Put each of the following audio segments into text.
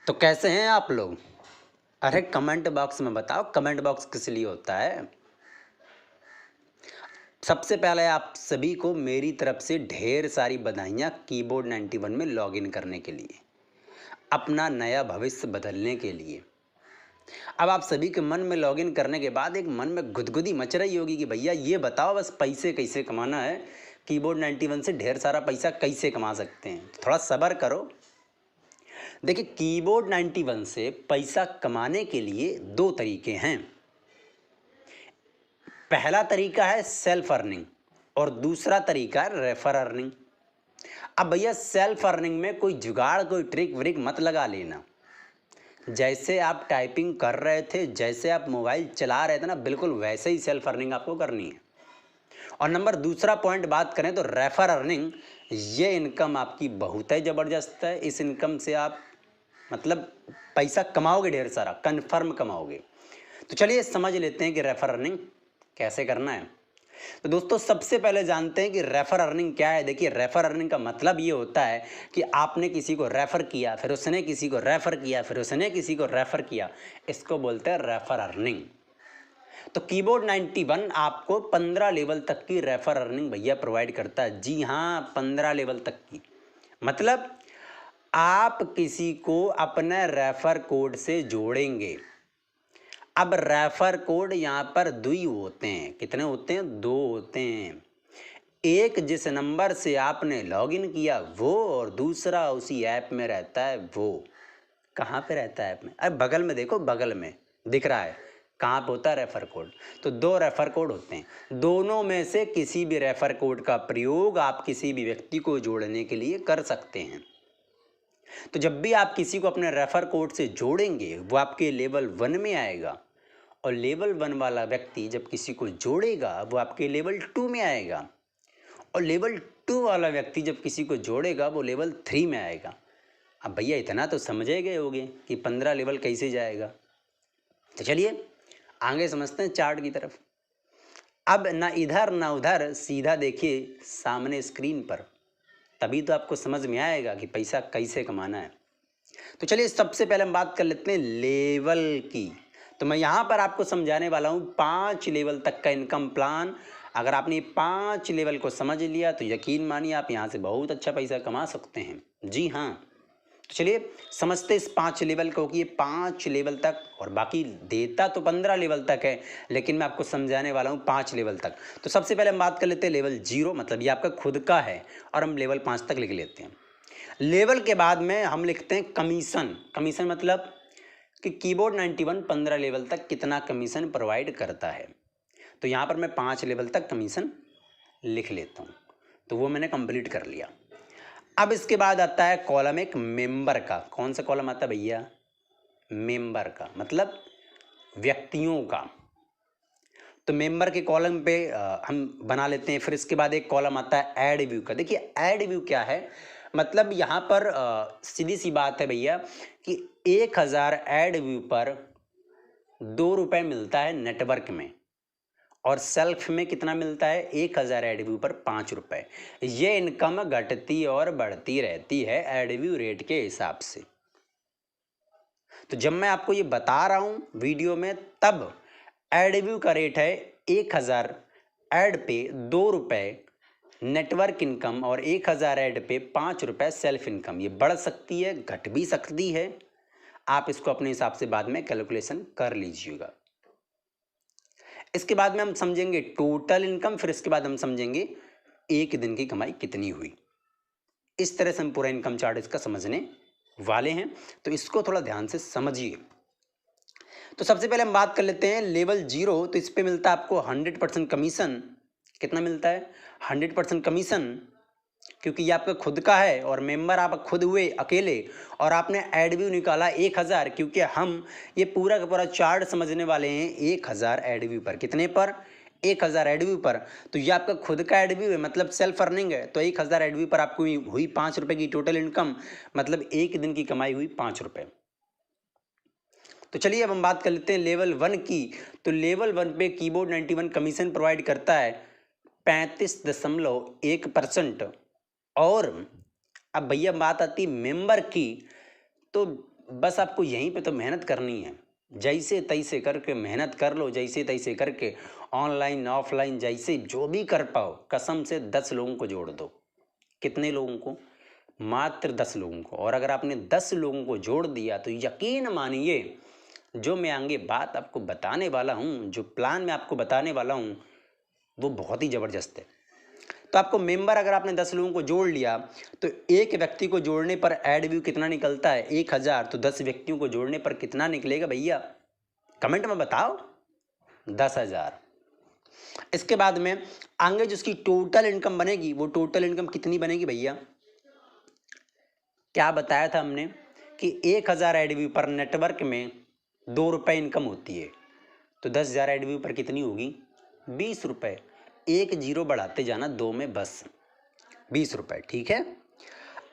तो कैसे हैं आप लोग? अरे कमेंट बॉक्स में बताओ, कमेंट बॉक्स किस लिए होता है? सबसे पहले आप सभी को मेरी तरफ से ढेर सारी बधाइयाँ कीबोर्ड 91 में लॉगिन करने के लिए, अपना नया भविष्य बदलने के लिए। अब आप सभी के मन में लॉगिन करने के बाद एक मन में गुदगुदी मच रही होगी कि भैया ये बताओ बस पैसे कैसे कमाना है, कीबोर्ड 91 से ढेर सारा पैसा कैसे कमा सकते हैं? थोड़ा सब्र करो। देखिए, कीबोर्ड 91 से पैसा कमाने के लिए दो तरीके हैं। पहला तरीका है सेल्फ अर्निंग और दूसरा तरीका है रेफर अर्निंग। अब भैया सेल्फ अर्निंग में कोई जुगाड़ कोई ट्रिक व्रिक मत लगा लेना। जैसे आप टाइपिंग कर रहे थे, जैसे आप मोबाइल चला रहे थे ना, बिल्कुल वैसे ही सेल्फ अर्निंग आपको करनी है। और नंबर दूसरा पॉइंट बात करें तो रेफर अर्निंग, ये इनकम आपकी बहुत ही ज़बरदस्त है। इस इनकम से आप मतलब पैसा कमाओगे, ढेर सारा कन्फर्म कमाओगे। तो चलिए समझ लेते हैं कि रेफर अर्निंग कैसे करना है। तो दोस्तों सबसे पहले जानते हैं कि रेफर अर्निंग क्या है। देखिए, रेफर अर्निंग का मतलब ये होता है कि आपने किसी को रेफर किया, फिर उसने किसी को रेफर किया, फिर उसने किसी को रेफर किया, इसको बोलते हैं रेफर अर्निंग। तो कीबोर्ड 91 आपको 15 लेवल तक की रेफर अर्निंग भैया प्रोवाइड करता है। जी हाँ, 15 लेवल तक की। मतलब आप किसी को अपने रेफर कोड से जोड़ेंगे। अब रेफर कोड यहाँ पर दुई होते हैं। कितने होते हैं? दो होते हैं। एक जिस नंबर से आपने लॉगिन किया वो, और दूसरा उसी ऐप में रहता है वो। कहाँ पे रहता है ऐप में? अरे बगल में देखो, बगल में दिख रहा है। कहाँ पे होता है रेफर कोड? तो दो रेफर कोड होते हैं। दोनों में से किसी भी रेफर कोड का प्रयोग आप किसी भी व्यक्ति को जोड़ने के लिए कर सकते हैं। तो जब भी आप किसी को अपने रेफर कोड से जोड़ेंगे, वो आपके लेवल 1 में आएगा, और लेवल 1 वाला व्यक्ति जब किसी को जोड़ेगा वो आपके लेवल 2 में आएगा, और लेवल 2 वाला व्यक्ति जब किसी को जोड़ेगा वो लेवल 3 में आएगा। अब भैया इतना तो समझे गए होंगे कि 15 लेवल कैसे जाएगा। तो चलिए आगे समझते हैं चार्ट की तरफ। अब ना इधर ना उधर, सीधा देखिए सामने स्क्रीन पर, तभी तो आपको समझ में आएगा कि पैसा कैसे कमाना है। तो चलिए सबसे पहले हम बात कर लेते हैं लेवल की। तो मैं यहाँ पर आपको समझाने वाला हूँ 5 लेवल तक का इनकम प्लान। अगर आपने 5 लेवल को समझ लिया तो यकीन मानिए आप यहाँ से बहुत अच्छा पैसा कमा सकते हैं। जी हाँ, तो चलिए समझते इस 5 लेवल को कि ये 5 लेवल तक, और बाकी देता तो 15 लेवल तक है, लेकिन मैं आपको समझाने वाला हूँ 5 लेवल तक। तो सबसे पहले हम बात कर लेते हैं लेवल 0, मतलब ये आपका खुद का है, और हम लेवल 5 तक लिख लेते हैं। लेवल के बाद में हम लिखते हैं कमीशन। कमीशन मतलब कि कीबोर्ड 91 15 लेवल तक कितना कमीशन प्रोवाइड करता है। तो यहाँ पर मैं 5 लेवल तक कमीशन लिख लेता हूँ। तो वो मैंने कंप्लीट कर लिया। अब इसके बाद आता है कॉलम एक मेंबर का। कौन सा कॉलम आता है भैया? मेंबर का, मतलब व्यक्तियों का। तो मेंबर के कॉलम पे हम बना लेते हैं। फिर इसके बाद एक कॉलम आता है ऐड व्यू का। देखिए ऐड व्यू क्या है, मतलब यहाँ पर सीधी सी बात है भैया कि 1000 ऐड व्यू पर 2 रुपये मिलता है नेटवर्क में, और सेल्फ में कितना मिलता है? 1000 ऐड व्यू पर 5 रुपये। ये इनकम घटती और बढ़ती रहती है ऐड व्यू रेट के हिसाब से। तो जब मैं आपको ये बता रहा हूँ वीडियो में, तब ऐड व्यू का रेट है 1000 ऐड पे 2 रुपये नेटवर्क इनकम, और 1000 ऐड पे 5 रुपये सेल्फ इनकम। ये बढ़ सकती है, घट भी सकती है। आप इसको अपने हिसाब से बाद में कैलकुलेशन कर लीजिएगा। इसके बाद में हम समझेंगे टोटल इनकम, फिर इसके बाद हम समझेंगे एक दिन की कमाई कितनी हुई। इस तरह से हम पूरा इनकम चार्ट इसका समझने वाले हैं, तो इसको थोड़ा ध्यान से समझिए। तो सबसे पहले हम बात कर लेते हैं लेवल 0। तो इस पे मिलता है आपको 100% कमीशन। कितना मिलता है? 100% कमीशन, क्योंकि ये आपका खुद का है, और मेंबर आप खुद हुए अकेले, और आपने ऐड व्यू निकाला 1000, क्योंकि हम ये पूरा का पूरा चार्ट समझने वाले हैं 1000 ऐड व्यू पर। कितने पर? 1000 ऐड व्यू पर। तो ये आपका खुद का ऐड व्यू है, मतलब सेल्फ अर्निंग है। तो 1000 ऐड व्यू पर आपको हुई 5 रुपये की टोटल इनकम, मतलब एक दिन की कमाई हुई 5 रुपये। तो चलिए अब हम बात कर लेते हैं लेवल 1 की। तो लेवल 1 पे कीबोर्ड 91 कमीशन प्रोवाइड करता है 35.1%। और अब भैया बात आती है मेंबर की। तो बस आपको यहीं पे तो मेहनत करनी है, जैसे तैसे करके मेहनत कर लो, जैसे तैसे करके ऑनलाइन ऑफलाइन जैसे जो भी कर पाओ, कसम से 10 लोगों को जोड़ दो। कितने लोगों को? मात्र 10 लोगों को। और अगर आपने 10 लोगों को जोड़ दिया तो यकीन मानिए, जो मैं आगे बात आपको बताने वाला हूँ, जो प्लान मैं आपको बताने वाला हूँ, वो बहुत ही ज़बरदस्त है। तो आपको मेंबर अगर आपने 10 लोगों को जोड़ लिया तो एक व्यक्ति को जोड़ने पर एड व्यू कितना निकलता है? 1000। तो 10 व्यक्तियों को जोड़ने पर कितना निकलेगा भैया? कमेंट में बताओ। 10,000। इसके बाद में आगे जो उसकी टोटल इनकम बनेगी, वो टोटल इनकम कितनी बनेगी भैया? क्या बताया था हमने कि 1000 एड व्यू पर नेटवर्क में 2 रुपये इनकम होती है। तो 10,000 एड व्यू पर कितनी होगी? 20 रुपये। एक जीरो बढ़ाते जाना, 2 में बस 20 रुपये। ठीक है,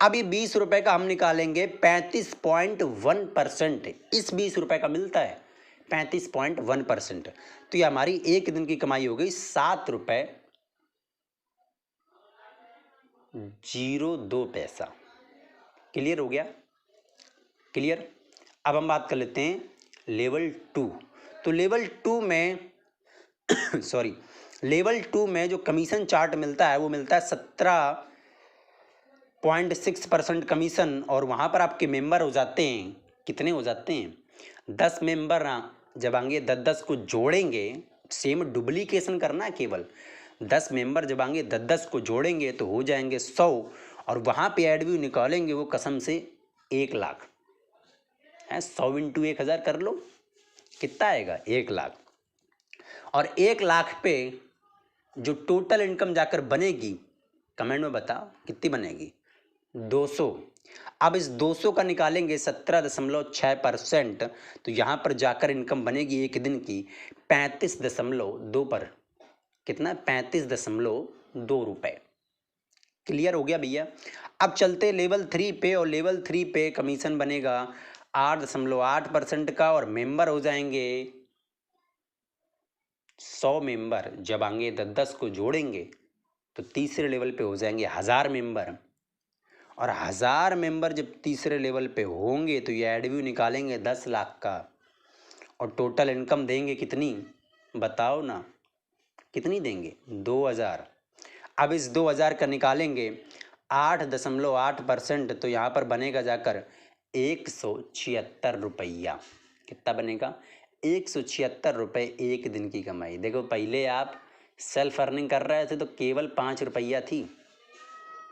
अब ये 20 रुपये का हम निकालेंगे 35.1%। इस 20 रुपये का मिलता है 35.1%। तो ये हमारी एक दिन की कमाई हो गई 7 रुपये 02 पैसा। क्लियर हो गया? क्लियर। अब हम बात कर लेते हैं लेवल 2। तो लेवल 2 में सॉरी, लेवल 2 में जो कमीशन चार्ट मिलता है वो मिलता है 17.6% कमीशन। और वहाँ पर आपके मेंबर हो जाते हैं, कितने हो जाते हैं? 10 मेंबर ना, जब आएंगे 10-10 को जोड़ेंगे, सेम डुप्लीकेशन करना है केवल। 10 मेंबर जब आएंगे 10-10 को जोड़ेंगे तो हो जाएंगे 100। और वहाँ पे एड व्यू निकालेंगे वो कसम से 1 लाख है। 100 इंटू 1000 कर लो, कितना आएगा? 1 लाख। और 1 लाख पे जो टोटल इनकम जाकर बनेगी, कमेंट में बताओ कितनी बनेगी? 200। अब इस 200 का निकालेंगे 17.6%। तो यहाँ पर जाकर इनकम बनेगी एक दिन की 35.2 पर। कितना? 35.2 रुपये। क्लियर हो गया भैया? अब चलते लेवल 3 पे। और लेवल 3 पे कमीशन बनेगा 8.8% का। और मेंबर हो जाएंगे 100 मेंबर। जब आएंगे 10-10 को जोड़ेंगे तो तीसरे लेवल पे हो जाएंगे 1000 मेंबर। और 1000 मेंबर जब तीसरे लेवल पे होंगे तो ये एड व्यू निकालेंगे 10 लाख का। और टोटल इनकम देंगे कितनी? बताओ ना, कितनी देंगे? 2000। अब इस 2000 का निकालेंगे 8.8%। तो यहाँ पर बनेगा जाकर 176 रुपया। कितना बनेगा? 176 रुपये एक दिन की कमाई। देखो, पहले आप सेल्फ अर्निंग कर रहे थे तो केवल 5 रुपया थी,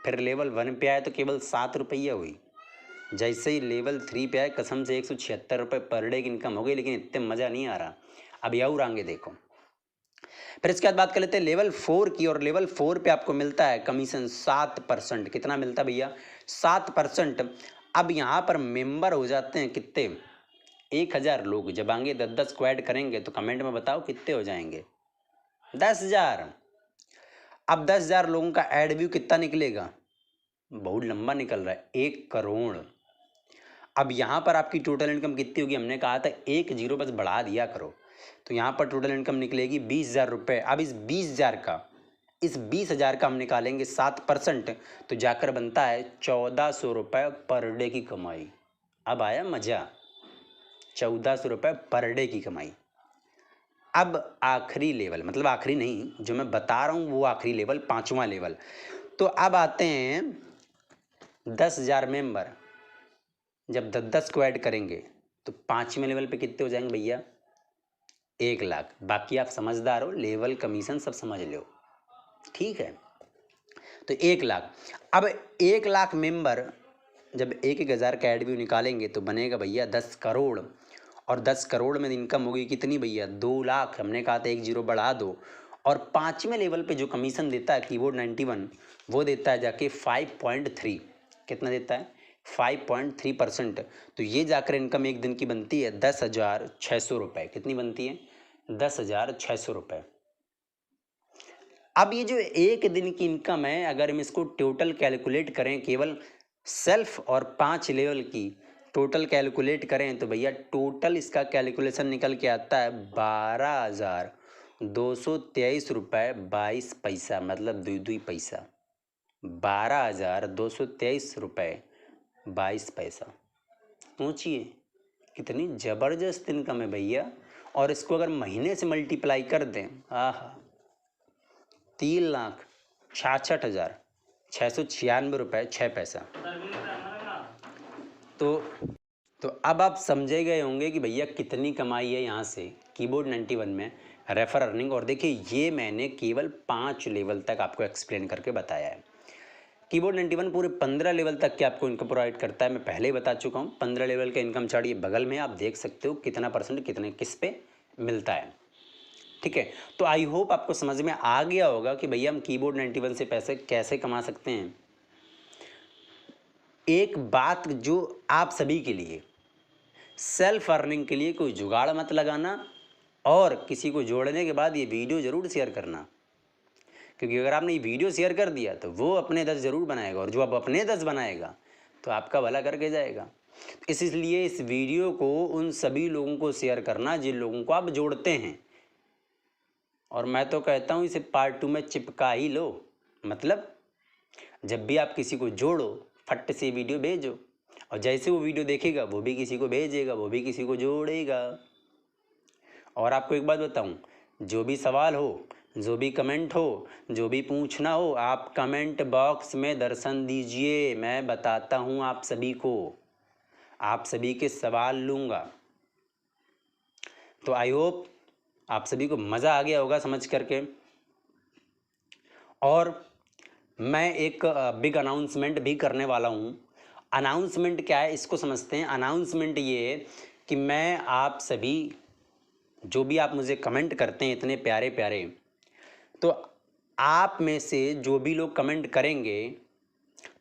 फिर लेवल 1 पे आए तो केवल 7 रुपया हुई। जैसे ही लेवल 3 पे आए कसम से 176 रुपये पर डे की इनकम हो गई। लेकिन इतने मज़ा नहीं आ रहा। अब और आगे देखो। फिर इसके बाद बात कर लेते हैं लेवल 4 की। और लेवल 4 पे आपको मिलता है कमीशन 7%। कितना मिलता है भैया? 7%। अब यहाँ पर मेंबर हो जाते हैं कितने? 1000 लोग। जब आएंगे 10-10 को ऐड करेंगे तो कमेंट में बताओ कितने हो जाएंगे? 10,000। अब 10,000 लोगों का एड व्यू कितना निकलेगा? बहुत लंबा निकल रहा है, 1 करोड़। अब यहाँ पर आपकी टोटल इनकम कितनी होगी? हमने कहा था 1 जीरो बस बढ़ा दिया करो। तो यहाँ पर टोटल इनकम निकलेगी 20,000 रुपये। अब इस 20,000 का हम निकालेंगे 7%। तो जाकर बनता है 1400 रुपये पर डे की कमाई। अब आया मज़ा? 1400 रुपये पर डे की कमाई। अब आखिरी लेवल, मतलब आखिरी नहीं, जो मैं बता रहा हूँ वो आखिरी लेवल, 5वां लेवल। तो अब आते हैं 10,000 मेंबर। जब 10-10 को ऐड करेंगे तो 5वें लेवल पे कितने हो जाएंगे भैया? 1 लाख। बाकी आप समझदार हो, लेवल कमीशन सब समझ लो, ठीक है? तो 1 लाख। अब 1 लाख मेंबर जब 1,000 का एड व्यू निकालेंगे तो बनेगा भैया 10 करोड़। और 10 करोड़ में इनकम होगी कितनी भैया? 2 लाख। हमने कहा था 1 जीरो बढ़ा दो। और 5वें लेवल पे जो कमीशन देता है कीबोर्ड 91, वो देता है जाके 5.3। कितना देता है? 5.3%। तो ये जाकर इनकम एक दिन की बनती है 10,600 रुपये। कितनी बनती है? 10,600 रुपये। अब ये जो एक दिन की इनकम है, अगर हम इसको टोटल कैलकुलेट करें, केवल सेल्फ और 5 लेवल की टोटल कैलकुलेट करें तो भैया टोटल इसका कैलकुलेशन निकल के आता है 12,223 रुपये 22 पैसा, मतलब 2 पैसा। 12,223 रुपये 22 पैसा। सोचिए कितनी ज़बरदस्त इनकम है भैया। और इसको अगर महीने से मल्टीप्लाई कर दें, आहा, 3,66,696 तो तो अब आप समझे गए होंगे कि भैया कितनी कमाई है यहाँ से कीबोर्ड 91 में रेफर अर्निंग। और देखिए ये मैंने केवल 5 लेवल तक आपको एक्सप्लेन करके बताया है। कीबोर्ड 91 पूरे 15 लेवल तक के आपको इनकम प्रोवाइड करता है, मैं पहले ही बता चुका हूँ। 15 लेवल का इनकम चार्ट ये बगल में आप देख सकते हो कितना परसेंट कितने किस पे मिलता है, ठीक है। तो आई होप आपको समझ में आ गया होगा कि भैया हम कीबोर्ड 91 से पैसे कैसे कमा सकते हैं। एक बात जो आप सभी के लिए, सेल्फ अर्निंग के लिए कोई जुगाड़ मत लगाना और किसी को जोड़ने के बाद ये वीडियो ज़रूर शेयर करना, क्योंकि अगर आपने ये वीडियो शेयर कर दिया तो वो अपने 10 ज़रूर बनाएगा, और जो अब अपने 10 बनाएगा तो आपका भला करके जाएगा। इसलिए इस वीडियो को उन सभी लोगों को शेयर करना जिन लोगों को आप जोड़ते हैं। और मैं तो कहता हूँ इसे पार्ट 2 में चिपका ही लो। मतलब जब भी आप किसी को जोड़ो फट से वीडियो भेजो, और जैसे वो वीडियो देखेगा वो भी किसी को भेजेगा, वो भी किसी को जोड़ेगा। और आपको एक बात बताऊं, जो भी सवाल हो, जो भी कमेंट हो, जो भी पूछना हो, आप कमेंट बॉक्स में दर्शन दीजिए। मैं बताता हूं आप सभी को, आप सभी के सवाल लूँगा। तो आई होप आप सभी को मज़ा आ गया होगा समझ करके। और मैं एक बिग अनाउंसमेंट भी करने वाला हूँ। अनाउंसमेंट क्या है इसको समझते हैं। अनाउंसमेंट ये है कि मैं आप सभी जो भी आप मुझे कमेंट करते हैं इतने प्यारे प्यारे, तो आप में से जो भी लोग कमेंट करेंगे,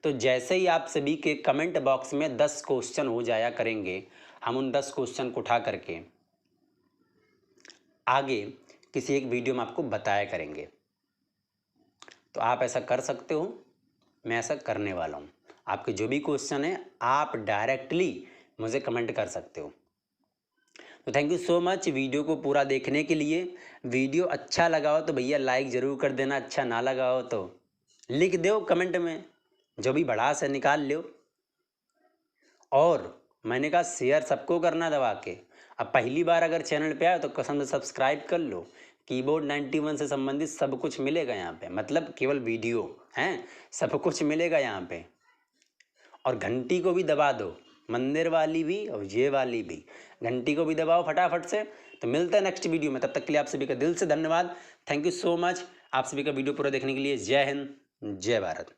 तो जैसे ही आप सभी के कमेंट बॉक्स में 10 क्वेश्चन हो जाया करेंगे, हम उन 10 क्वेश्चन को उठा करके आगे किसी एक वीडियो में आपको बताया करेंगे। तो आप ऐसा कर सकते हो, मैं ऐसा करने वाला हूँ। आपके जो भी क्वेश्चन है आप डायरेक्टली मुझे कमेंट कर सकते हो। तो thank you so much video को पूरा देखने के लिए। वीडियो अच्छा लगा हो तो भैया लाइक ज़रूर कर देना, अच्छा ना लगा हो तो लिख दो कमेंट में, जो भी भड़ास है निकाल लो। और मैंने कहा शेयर सबको करना दबा के। अब पहली बार अगर चैनल पे आए तो कसम से सब्सक्राइब कर लो। कीबोर्ड 91 से संबंधित सब कुछ मिलेगा यहाँ पे, मतलब केवल वीडियो हैं, सब कुछ मिलेगा यहाँ पे। और घंटी को भी दबा दो, मंदिर वाली भी और ये वाली भी, घंटी को भी दबाओ फटाफट से। तो मिलता है नेक्स्ट वीडियो में, तब तक के लिए आप सभी का दिल से धन्यवाद। थैंक यू सो मच आप सभी का वीडियो पूरा देखने के लिए। जय हिंद, जय भारत।